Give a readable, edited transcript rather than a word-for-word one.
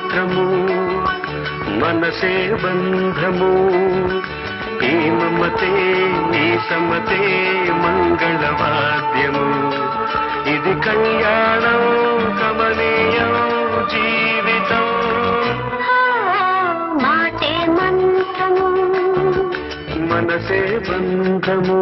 మంత్రము మనసే బంధము ఈ మమతే ఈ సమతే మంగళవాద్యము ఇది కళ్యాణం కమనీయం జీవితం మాటే మంత్రము మనసే బంధము